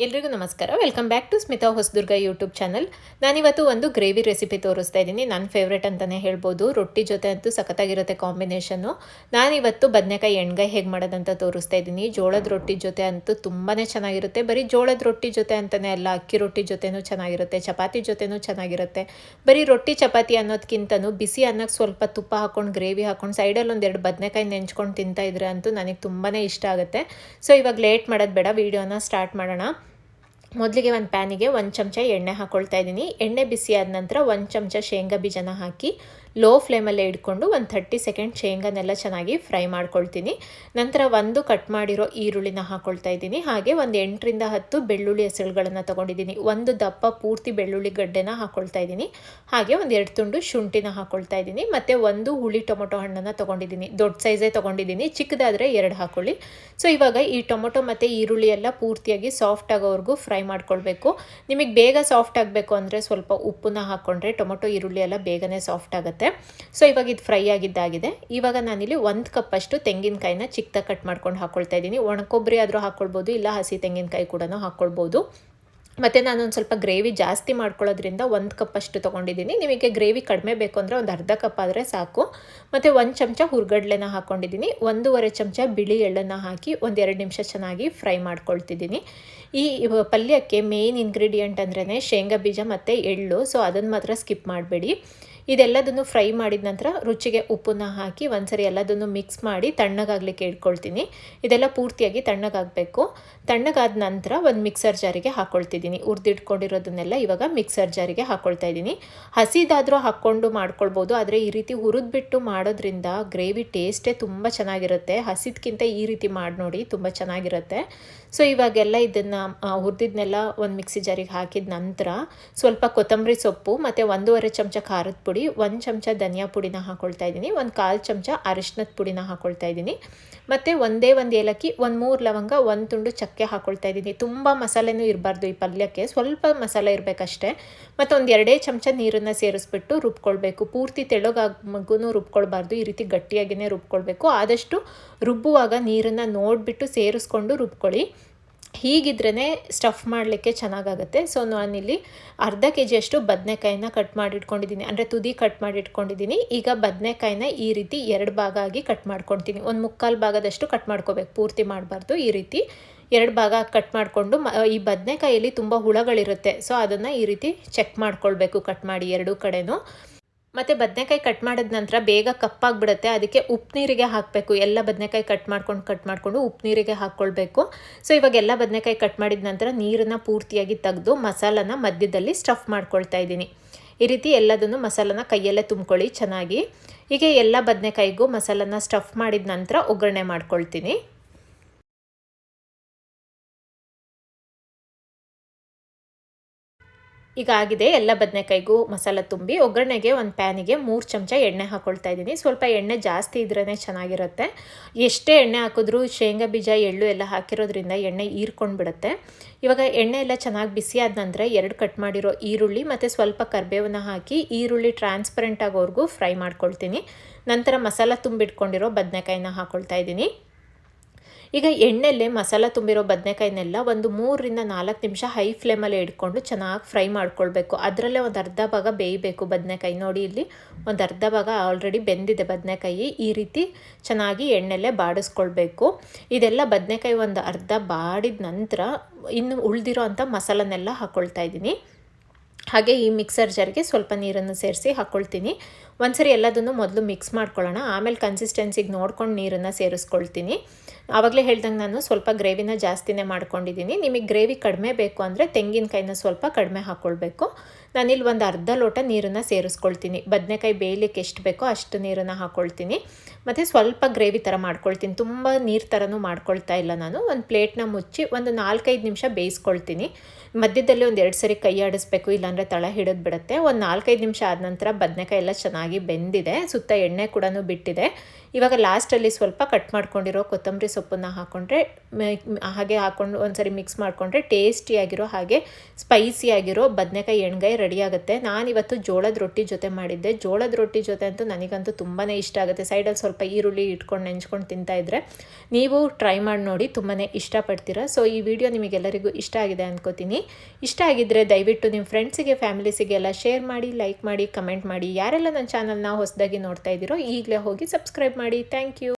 ಎಲ್ರಿಗೂ ನಮಸ್ಕಾರ. Welcome back to Smita Hosadurga YouTube channel. ನಾನಿವತ್ತು ಒಂದು ಗ್ರೇವಿ ರೆಸಿಪಿ ತೋರಿಸ್ತಾ ಇದ್ದೀನಿ. ನನ್ನ ಫೇವ್ರೇಟ್ ಅಂತಲೇ ಹೇಳ್ಬೋದು. ರೊಟ್ಟಿ ಜೊತೆ ಅಂತೂ ಸಖತ್ತಾಗಿರುತ್ತೆ ಕಾಂಬಿನೇಷನ್ನು. ನಾನಿವತ್ತು ಬದನೆಕಾಯಿ ಎಣ್ಗಾಯಿ ಹೇಗೆ ಮಾಡೋದಂತ ತೋರಿಸ್ತಾ ಇದ್ದೀನಿ. ಜೋಳದ ರೊಟ್ಟಿ ಜೊತೆ ಅಂತೂ ತುಂಬಾ ಚೆನ್ನಾಗಿರುತ್ತೆ. ಬರೀ ಜೋಳದ ರೊಟ್ಟಿ ಜೊತೆ ಅಂತಲೇ ಅಲ್ಲ, ಅಕ್ಕಿ ರೊಟ್ಟಿ ಜೊತೆನೂ ಚೆನ್ನಾಗಿರುತ್ತೆ, ಚಪಾತಿ ಜೊತೆನೂ ಚೆನ್ನಾಗಿರುತ್ತೆ. ಬರೀ ರೊಟ್ಟಿ ಚಪಾತಿ ಅನ್ನೋದಕ್ಕಿಂತನೂ ಬಿಸಿ ಅನ್ನಕ್ಕೆ ಸ್ವಲ್ಪ ತುಪ್ಪ ಹಾಕ್ಕೊಂಡು ಗ್ರೇವಿ ಹಾಕ್ಕೊಂಡು ಸೈಡಲ್ಲಿ ಒಂದೆರಡು ಬದನೆಕಾಯಿ ನೆಂಚ್ಕೊಂಡು ತಿಂತಾ ಇದ್ರೆ ಅಂತೂ ನನಗೆ ತುಂಬಾ ಇಷ್ಟ ಆಗುತ್ತೆ. ಸೊ ಇವಾಗ ಲೇಟ್ ಮಾಡೋದು ಬೇಡ, ವೀಡಿಯೋನ ಸ್ಟಾರ್ಟ್ ಮಾಡೋಣ. ಮೊದಲಿಗೆ ಒಂದು ಪ್ಯಾನಿಗೆ 1 ಚಮಚ ಎಣ್ಣೆ ಹಾಕ್ಕೊಳ್ತಾ ಇದ್ದೀನಿ. ಎಣ್ಣೆ ಬಿಸಿ ಆದ ನಂತರ 1 ಚಮಚ ಶೇಂಗಾ ಬೀಜನ ಹಾಕಿ ಲೋ ಫ್ಲೇಮಲ್ಲೇ ಇಟ್ಕೊಂಡು ಒಂದು 30 ಸೆಕೆಂಡ್ ಶೇಂಗಾನೆಲ್ಲ ಚೆನ್ನಾಗಿ ಫ್ರೈ ಮಾಡ್ಕೊಳ್ತೀನಿ. ನಂತರ ಒಂದು ಕಟ್ ಮಾಡಿರೋ ಈರುಳ್ಳಿನ ಹಾಕ್ಕೊಳ್ತಾ ಇದ್ದೀನಿ. ಹಾಗೆ ಒಂದು 8ರಿಂದ 10 ಬೆಳ್ಳುಳ್ಳಿ ಹೆಸರುಗಳನ್ನು ತೊಗೊಂಡಿದ್ದೀನಿ. ಒಂದು ದಪ್ಪ ಪೂರ್ತಿ ಬೆಳ್ಳುಳ್ಳಿ ಗಡ್ಡೆನ ಹಾಕ್ಕೊಳ್ತಾ ಇದ್ದೀನಿ. ಹಾಗೆ ಒಂದು 2 ತುಂಡು ಶುಂಠಿನ ಹಾಕ್ಕೊಳ್ತಾ ಇದ್ದೀನಿ. ಮತ್ತು ಒಂದು ಹುಳಿ ಟೊಮೊಟೊ ಹಣ್ಣನ್ನು ತೊಗೊಂಡಿದ್ದೀನಿ. ದೊಡ್ಡ ಸೈಜೇ ತೊಗೊಂಡಿದ್ದೀನಿ, ಚಿಕ್ಕದಾದರೆ 2 ಹಾಕ್ಕೊಳ್ಳಿ. ಸೊ ಇವಾಗ ಈ ಟೊಮೊಟೊ ಮತ್ತು ಈರುಳ್ಳಿ ಎಲ್ಲ ಪೂರ್ತಿಯಾಗಿ ಸಾಫ್ಟ್ ಆಗೋವರೆಗೂ ಫ್ರೈ ಮಾಡ್ಕೊಳ್ಬೇಕು. ನಿಮಗೆ ಬೇಗ ಸಾಫ್ಟ್ ಆಗಬೇಕು ಅಂದರೆ ಸ್ವಲ್ಪ ಉಪ್ಪನ್ನ ಹಾಕ್ಕೊಂಡ್ರೆ ಟೊಮೊಟೊ ಈರುಳ್ಳಿ ಎಲ್ಲ ಬೇಗನೆ ಸಾಫ್ಟ್ ಆಗುತ್ತೆ. ಸೊ ಇವಾಗ ಇದು ಫ್ರೈ ಆಗಿದ್ದಾಗಿದೆ. ಇವಾಗ ನಾನಿಲ್ಲಿ 1 ಕಪ್ಪಷ್ಟು ತೆಂಗಿನಕಾಯಿನ ಚಿಕ್ಕದಾಗಿ ಕಟ್ ಮಾಡ್ಕೊಂಡು ಹಾಕ್ಕೊಳ್ತಾ ಇದ್ದೀನಿ. ಒಣಕೊಬ್ಬರಿ ಆದರೂ ಹಾಕ್ಕೊಳ್ಬೋದು, ಇಲ್ಲ ಹಸಿ ತೆಂಗಿನಕಾಯಿ ಕೂಡ ಹಾಕ್ಕೊಳ್ಬೋದು. ಮತ್ತು ನಾನೊಂದು ಸ್ವಲ್ಪ ಗ್ರೇವಿ ಜಾಸ್ತಿ ಮಾಡ್ಕೊಳ್ಳೋದ್ರಿಂದ 1 ಕಪ್ಪಷ್ಟು ತೊಗೊಂಡಿದ್ದೀನಿ. ನಿಮಗೆ ಗ್ರೇವಿ ಕಡಿಮೆ ಬೇಕು ಅಂದರೆ ಒಂದು ಅರ್ಧ ಕಪ್ ಆದರೆ ಸಾಕು. ಮತ್ತು 1 ಚಮಚ ಹುರ್ಗಡ್ಲೆನ ಹಾಕ್ಕೊಂಡಿದ್ದೀನಿ. 1.5 ಚಮಚ ಬಿಳಿ ಎಳ್ಳನ್ನು ಹಾಕಿ ಒಂದು 2 ನಿಮಿಷ ಚೆನ್ನಾಗಿ ಫ್ರೈ ಮಾಡ್ಕೊಳ್ತಿದ್ದೀನಿ. ಈ ಪಲ್ಯಕ್ಕೆ ಮೇನ್ ಇಂಗ್ರೀಡಿಯೆಂಟ್ ಅಂದ್ರೇ ಶೇಂಗಾ ಬೀಜ ಮತ್ತು ಎಳ್ಳು. ಸೊ ಅದನ್ನು ಮಾತ್ರ ಸ್ಕಿಪ್ ಮಾಡಬೇಡಿ. ಇದೆಲ್ಲದನ್ನು ಫ್ರೈ ಮಾಡಿದ ನಂತರ ರುಚಿಗೆ ಉಪ್ಪನ್ನ ಹಾಕಿ ಒಂದ್ಸರಿ ಎಲ್ಲದನ್ನು ಮಿಕ್ಸ್ ಮಾಡಿ ತಣ್ಣಗಾಗಲಿಕ್ಕೆ ಇಟ್ಕೊಳ್ತೀನಿ. ಇದೆಲ್ಲ ಪೂರ್ತಿಯಾಗಿ ತಣ್ಣಗಾಗಬೇಕು. ತಣ್ಣಗಾದ ನಂತರ ಒಂದು ಮಿಕ್ಸರ್ ಜಾರಿಗೆ ಹಾಕ್ಕೊಳ್ತಿದ್ದೀನಿ. ಹುರಿದಿಟ್ಕೊಂಡಿರೋದನ್ನೆಲ್ಲ ಇವಾಗ ಮಿಕ್ಸರ್ ಜಾರಿಗೆ ಹಾಕ್ಕೊಳ್ತಾ ಇದ್ದೀನಿ. ಹಸಿದಾದರೂ ಹಾಕ್ಕೊಂಡು ಮಾಡ್ಕೊಳ್ಬೋದು, ಆದರೆ ಈ ರೀತಿ ಹುರಿದ್ಬಿಟ್ಟು ಮಾಡೋದ್ರಿಂದ ಗ್ರೇವಿ ಟೇಸ್ಟೇ ತುಂಬ ಚೆನ್ನಾಗಿರುತ್ತೆ. ಹಸಿದಕ್ಕಿಂತ ಈ ರೀತಿ ಮಾಡಿ ನೋಡಿ, ತುಂಬ ಚೆನ್ನಾಗಿರುತ್ತೆ. ಸೊ ಇವಾಗೆಲ್ಲ ಇದನ್ನು ಹುರಿದಿದ್ನೆಲ್ಲ ಒಂದು ಮಿಕ್ಸಿ ಜಾರಿಗೆ ಹಾಕಿದ ನಂತರ ಸ್ವಲ್ಪ ಕೊತ್ತಂಬರಿ ಸೊಪ್ಪು ಮತ್ತು 1.5 ಚಮಚ ಖಾರದ ಪುಡಿ, 1 ಚಮಚ ಧನಿಯಾ ಪುಡಿನ ಹಾಕ್ಕೊಳ್ತಾ ಇದ್ದೀನಿ. 1/4 ಚಮಚ ಅರಿಶಿನದ ಪುಡಿನ ಹಾಕ್ಕೊಳ್ತಾ ಇದ್ದೀನಿ. ಮತ್ತು ಒಂದೇ ಒಂದು ಏಲಕ್ಕಿ, 3 ಲವಂಗ, 1 ತುಂಡು ಚಕ್ಕೆ ಹಾಕ್ಕೊಳ್ತಾ ಇದ್ದೀನಿ. ತುಂಬ ಮಸಾಲೆನೂ ಇರಬಾರ್ದು ಈ ಪಲ್ಯಕ್ಕೆ, ಸ್ವಲ್ಪ ಮಸಾಲೆ ಇರಬೇಕಷ್ಟೇ. ಮತ್ತು ಒಂದು 2 ಚಮಚ ನೀರನ್ನು ಸೇರಿಸ್ಬಿಟ್ಟು ರುಬ್ಕೊಳ್ಬೇಕು. ಪೂರ್ತಿ ತೆಳ್ಳಗಾಗೂ ರುಬ್ಕೊಳ್ಬಾರ್ದು, ಈ ರೀತಿ ಗಟ್ಟಿಯಾಗಿಯೇ ರುಬ್ಕೊಳ್ಬೇಕು. ಆದಷ್ಟು ರುಬ್ಬುವಾಗ ನೀರನ್ನು ನೋಡಿಬಿಟ್ಟು ಸೇರಿಸ್ಕೊಂಡು ರುಬ್ಕೊಳ್ಳಿ. ಹೀಗಿದ್ರೇ ಸ್ಟಫ್ ಮಾಡಲಿಕ್ಕೆ ಚೆನ್ನಾಗಾಗುತ್ತೆ. ಸೊ ನಾನಿಲ್ಲಿ ಅರ್ಧ ಕೆಜಿಯಷ್ಟು ಬದನೆಕಾಯಿನ ಕಟ್ ಮಾಡಿ ಇಟ್ಕೊಂಡಿದ್ದೀನಿ, ಅಂದರೆ ತುದಿ ಕಟ್ ಮಾಡಿ ಇಟ್ಕೊಂಡಿದ್ದೀನಿ. ಈಗ ಬದನೆಕಾಯಿನ ಈ ರೀತಿ 2 ಭಾಗ ಆಗಿ ಕಟ್ ಮಾಡ್ಕೊಳ್ತೀನಿ. ಒಂದು 3/4 ಭಾಗದಷ್ಟು ಕಟ್ ಮಾಡ್ಕೋಬೇಕು, ಪೂರ್ತಿ ಮಾಡಬಾರ್ದು. ಈ ರೀತಿ 2 ಭಾಗ ಕಟ್ ಮಾಡಿಕೊಂಡು ಈ ಬದನೆಕಾಯಲ್ಲಿ ತುಂಬ ಹುಳಗಳಿರುತ್ತೆ. ಸೊ ಅದನ್ನು ಈ ರೀತಿ ಚೆಕ್ ಮಾಡ್ಕೊಳ್ಬೇಕು ಕಟ್ ಮಾಡಿ 2 ಕಡೆನೂ. ಮತ್ತು ಬದನೆಕಾಯಿ ಕಟ್ ಮಾಡಿದ ನಂತರ ಬೇಗ ಕಪ್ಪಾಗಿಬಿಡುತ್ತೆ, ಅದಕ್ಕೆ ಉಪ್ಪು ನೀರಿಗೆ ಹಾಕಬೇಕು. ಎಲ್ಲ ಬದನೆಕಾಯಿ ಕಟ್ ಮಾಡ್ಕೊಂಡು ಉಪ್ಪು ನೀರಿಗೆ ಹಾಕ್ಕೊಳ್ಬೇಕು. ಸೊ ಇವಾಗ ಎಲ್ಲ ಬದನೆಕಾಯಿ ಕಟ್ ಮಾಡಿದ ನಂತರ ನೀರನ್ನು ಪೂರ್ತಿಯಾಗಿ ತೆಗೆದು ಮಸಾಲನ ಮಧ್ಯದಲ್ಲಿ ಸ್ಟಫ್ ಮಾಡ್ಕೊಳ್ತಾ ಇದ್ದೀನಿ. ಈ ರೀತಿ ಎಲ್ಲದನ್ನು ಮಸಾಲನ ಕೈಯಲ್ಲೇ ತುಂಬ್ಕೊಳ್ಳಿ ಚೆನ್ನಾಗಿ. ಹೀಗೆ ಎಲ್ಲ ಬದನೆಕಾಯಿಗೂ ಮಸಾಲನ ಸ್ಟಫ್ ಮಾಡಿದ ನಂತರ ಒಗ್ಗರಣೆ ಮಾಡ್ಕೊಳ್ತೀನಿ. ಈಗ ಆಗಿದೆ, ಎಲ್ಲ ಬದನೆಕಾಯಿಗೂ ಮಸಾಲ ತುಂಬಿ ಒಗ್ಗರಣೆಗೆ ಒಂದು ಪ್ಯಾನಿಗೆ 3 ಚಮಚ ಎಣ್ಣೆ ಹಾಕ್ಕೊಳ್ತಾ ಇದ್ದೀನಿ. ಸ್ವಲ್ಪ ಎಣ್ಣೆ ಜಾಸ್ತಿ ಇದ್ರೇ ಚೆನ್ನಾಗಿರುತ್ತೆ. ಎಷ್ಟೇ ಎಣ್ಣೆ ಹಾಕಿದ್ರೂ ಶೇಂಗಾ ಬೀಜ ಎಳ್ಳು ಎಲ್ಲ ಹಾಕಿರೋದ್ರಿಂದ ಎಣ್ಣೆ ಹೀರ್ಕೊಂಡು ಬಿಡುತ್ತೆ. ಇವಾಗ ಎಣ್ಣೆ ಎಲ್ಲ ಚೆನ್ನಾಗಿ ಬಿಸಿ ಆದ ನಂತರ 2 ಕಟ್ ಮಾಡಿರೋ ಈರುಳ್ಳಿ ಮತ್ತು ಸ್ವಲ್ಪ ಕರಿಬೇವನ್ನ ಹಾಕಿ ಈರುಳ್ಳಿ ಟ್ರಾನ್ಸ್ಪರೆಂಟ್ ಆಗೋವರೆಗೂ ಫ್ರೈ ಮಾಡ್ಕೊಳ್ತೀನಿ. ನಂತರ ಮಸಾಲ ತುಂಬಿಟ್ಕೊಂಡಿರೋ ಬದನೆಕಾಯಿನ ಹಾಕ್ಕೊಳ್ತಾ ಇದ್ದೀನಿ. ಈಗ ಎಣ್ಣೆಲ್ಲೇ ಮಸಾಲ ತುಂಬಿರೋ ಬದನೆಕಾಯಿನೆಲ್ಲ ಒಂದು 3ರಿಂದ 4 ನಿಮಿಷ ಹೈ ಫ್ಲೇಮಲ್ಲೇ ಇಟ್ಕೊಂಡು ಚೆನ್ನಾಗಿ ಫ್ರೈ ಮಾಡ್ಕೊಳ್ಬೇಕು. ಅದರಲ್ಲೇ ಒಂದು ಅರ್ಧ ಭಾಗ ಬೇಯಬೇಕು ಬದನೆಕಾಯಿ. ನೋಡಿ ಇಲ್ಲಿ ಒಂದು ಅರ್ಧ ಭಾಗ ಆಲ್ರೆಡಿ ಬೆಂದಿದೆ ಬದನೆಕಾಯಿ. ಈ ರೀತಿ ಚೆನ್ನಾಗಿ ಎಣ್ಣೆಲ್ಲೇ ಬಾಡಿಸ್ಕೊಳ್ಬೇಕು. ಇದೆಲ್ಲ ಬದನೆಕಾಯಿ ಒಂದು ಅರ್ಧ ಬಾಡಿದ ನಂತರ ಇನ್ನು ಉಳಿದಿರೋ ಅಂಥ ಮಸಾಲನೆಲ್ಲ ಹಾಕ್ಕೊಳ್ತಾ ಇದ್ದೀನಿ. ಹಾಗೆ ಈ ಮಿಕ್ಸರ್ ಜಾರಿಗೆ ಸ್ವಲ್ಪ ನೀರನ್ನು ಸೇರಿಸಿ ಹಾಕ್ಕೊಳ್ತೀನಿ. ಒಂದ್ಸರಿ ಎಲ್ಲದನ್ನು ಮೊದಲು ಮಿಕ್ಸ್ ಮಾಡ್ಕೊಳ್ಳೋಣ, ಆಮೇಲೆ ಕನ್ಸಿಸ್ಟೆನ್ಸಿಗೆ ನೋಡ್ಕೊಂಡು ನೀರನ್ನು ಸೇರಿಸ್ಕೊಳ್ತೀನಿ. ಆವಾಗಲೇ ಹೇಳ್ದಂಗೆ ನಾನು ಸ್ವಲ್ಪ ಗ್ರೇವಿನ ಜಾಸ್ತಿನೇ ಮಾಡ್ಕೊಂಡಿದ್ದೀನಿ. ನಿಮಗೆ ಗ್ರೇವಿ ಕಡಿಮೆ ಬೇಕು ಅಂದರೆ ತೆಂಗಿನಕಾಯಿನ ಸ್ವಲ್ಪ ಕಡಿಮೆ ಹಾಕ್ಕೊಳ್ಬೇಕು. ನಾನಿಲ್ಲಿ ಒಂದು ಅರ್ಧ ಲೋಟ ನೀರನ್ನು ಸೇರಿಸ್ಕೊಳ್ತೀನಿ. ಬದನೆಕಾಯಿ ಬೇಯಲಿಕ್ಕೆ ಎಷ್ಟು ಬೇಕೋ ಅಷ್ಟು ನೀರನ್ನು ಹಾಕ್ಕೊಳ್ತೀನಿ. ಮತ್ತು ಸ್ವಲ್ಪ ಗ್ರೇವಿ ಥರ ಮಾಡ್ಕೊಳ್ತೀನಿ, ತುಂಬ ನೀರು ಥರನೂ ಮಾಡ್ಕೊಳ್ತಾ ಇಲ್ಲ ನಾನು. ಒಂದು ಪ್ಲೇಟ್ನ ಮುಚ್ಚಿ ಒಂದು 4-5 ನಿಮಿಷ ಬೇಯಿಸ್ಕೊಳ್ತೀನಿ. ಮಧ್ಯದಲ್ಲಿ ಒಂದು 2 ಸರಿ ಕೈ ಆಡಿಸ್ಬೇಕು, ಇಲ್ಲಾಂದರೆ ತಳ ಹಿಡಿದು ಬಿಡುತ್ತೆ. ಒಂದು 4-5 ನಿಮಿಷ ಆದ ನಂತರ ಬದನೆಕಾಯಿ ಎಲ್ಲ ಚೆನ್ನಾಗಿ ಬೆಂದಿದೆ, ಸುತ್ತ ಎಣ್ಣೆ ಕೂಡ ಬಿಟ್ಟಿದೆ. ಇವಾಗ ಲಾಸ್ಟಲ್ಲಿ ಸ್ವಲ್ಪ ಕಟ್ ಮಾಡ್ಕೊಂಡಿರೋ ಕೊತ್ತಂಬರಿ ಸೊಪ್ಪನ್ನು ಹಾಕ್ಕೊಂಡ್ರೆ ಹಾಗೆ ಹಾಕ್ಕೊಂಡು ಒಂದ್ಸರಿ ಮಿಕ್ಸ್ ಮಾಡಿಕೊಂಡ್ರೆ ಟೇಸ್ಟಿಯಾಗಿರೋ ಹಾಗೆ ಸ್ಪೈಸಿಯಾಗಿರೋ ಬದನೆಕಾಯಿ ಎಣ್ಗಾಯಿ ರೆಡಿ ಆಗುತ್ತೆ. ನಾನಿವತ್ತು ಜೋಳದ ರೊಟ್ಟಿ ಜೊತೆ ಮಾಡಿದ್ದೆ. ಜೋಳದ ರೊಟ್ಟಿ ಜೊತೆ ಅಂತೂ ನನಗಂತೂ ತುಂಬಾ ಇಷ್ಟ ಆಗುತ್ತೆ. ಸೈಡಲ್ಲಿ ಸ್ವಲ್ಪ ಈರುಳ್ಳಿ ಇಟ್ಕೊಂಡು ನೆಂಚ್ಕೊಂಡು ತಿಂತಾಯಿದ್ರೆ ನೀವು ಟ್ರೈ ಮಾಡಿ ನೋಡಿ, ತುಂಬಾ ಇಷ್ಟಪಡ್ತೀರಾ. ಸೊ ಈ ವಿಡಿಯೋ ನಿಮಗೆಲ್ಲರಿಗೂ ಇಷ್ಟ ಆಗಿದೆ ಅಂದ್ಕೋತೀನಿ. ಇಷ್ಟ ಆಗಿದ್ದರೆ ದಯವಿಟ್ಟು ನಿಮ್ಮ ಫ್ರೆಂಡ್ಸಿಗೆ ಫ್ಯಾಮಿಲೀಸಿಗೆ ಎಲ್ಲ ಶೇರ್ ಮಾಡಿ, ಲೈಕ್ ಮಾಡಿ, ಕಮೆಂಟ್ ಮಾಡಿ. ಯಾರೆಲ್ಲ ನನ್ನ ಚಾನಲ್ನ ಹೊಸದಾಗಿ ನೋಡ್ತಾ ಇದ್ದೀರೋ ಈಗಲೇ ಹೋಗಿ ಸಬ್ಸ್ಕ್ರೈಬ್ ಮಾಡಿ. Thank you.